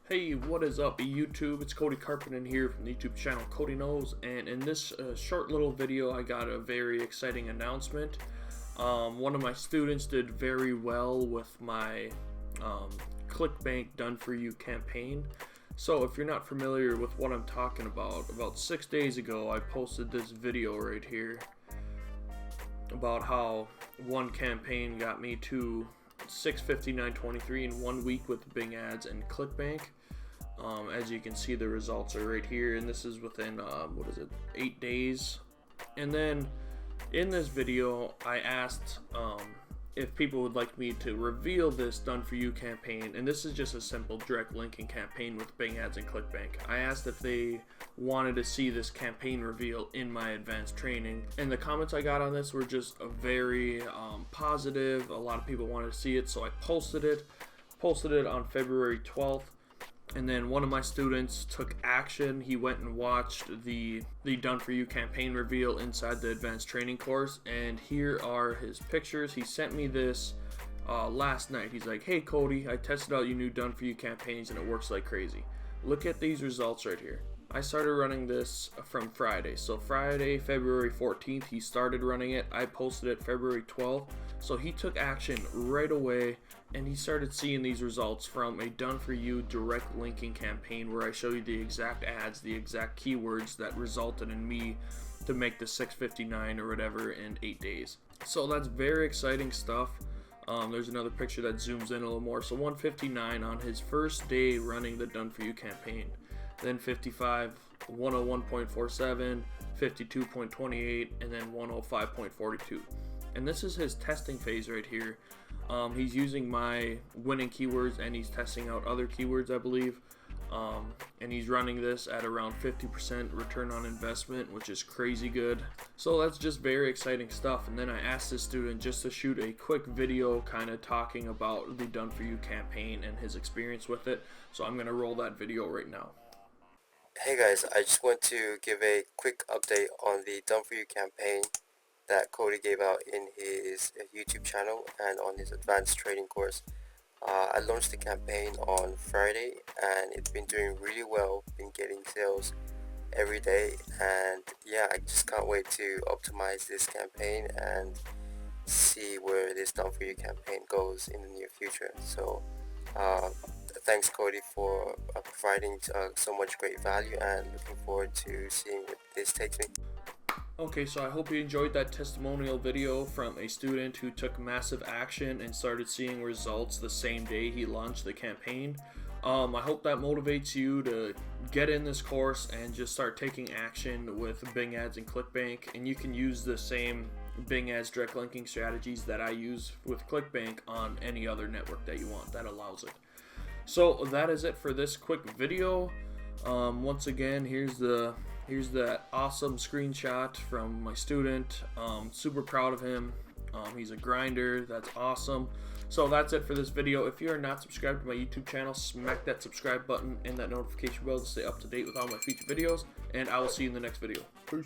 Hey, what is up YouTube? It's Cody Carpenter here from the YouTube channel Cody Knows, and in this short little video I got a very exciting announcement. One of my students did very well with my ClickBank Done For You campaign. So if you're not familiar with what I'm talking about 6 days ago I posted this video right here about how one campaign got me to $659.23 in 1 week with Bing Ads and ClickBank. As you can see, the results are right here, and this is within 8 days. And then in this video I asked if people would like me to reveal this Done For You campaign, and this is just a simple direct linking campaign with Bing Ads and ClickBank. I asked if they wanted to see this campaign reveal in my advanced training, and the comments I got on this were just very positive. A lot of people wanted to see it, so I posted it on February 12th. And then one of my students took action. He went and watched the Done For You campaign reveal inside the advanced training course, and here are his pictures. He sent me this last night. He's like, "Hey Cody, I tested out your new Done For You campaigns and it works like crazy. Look at these results right here." I started running this from Friday. So Friday, February 14th, he started running it. I posted it February 12th. So he took action right away, and he started seeing these results from a Done For You direct linking campaign where I show you the exact ads, the exact keywords that resulted in me to make the $659 or whatever in 8 days. So that's very exciting stuff. There's another picture that zooms in a little more. So 159 on his first day running the Done For You campaign. Then 55, 101.47, 52.28, and then 105.42. And this is his testing phase right here. He's using my winning keywords, and he's testing out other keywords, I believe. And he's running this at around 50% return on investment, which is crazy good. So that's just very exciting stuff. And then I asked this student just to shoot a quick video kind of talking about the Done For You campaign and his experience with it. So I'm going to roll that video right now. Hey guys, I just want to give a quick update on the Done For You campaign that Cody gave out in his YouTube channel and on his advanced trading course. I launched the campaign on Friday and it's been doing really well, been getting sales every day, and yeah, I just can't wait to optimize this campaign and see where this Done For You campaign goes in the near future. So thanks Cody for providing so much great value, and looking forward to seeing where this takes me. Okay, so I hope you enjoyed that testimonial video from a student who took massive action and started seeing results the same day he launched the campaign. I hope that motivates you to get in this course and just start taking action with Bing Ads and ClickBank, and you can use the same Bing Ads direct linking strategies that I use with ClickBank on any other network that you want that allows it. So that is it for this quick video. Once again, here's that awesome screenshot from my student. Super proud of him. He's a grinder. That's awesome. So that's it for this video. If you are not subscribed to my YouTube channel, smack that subscribe button and that notification bell to stay up to date with all my future videos, and I will see you in the next video. Peace.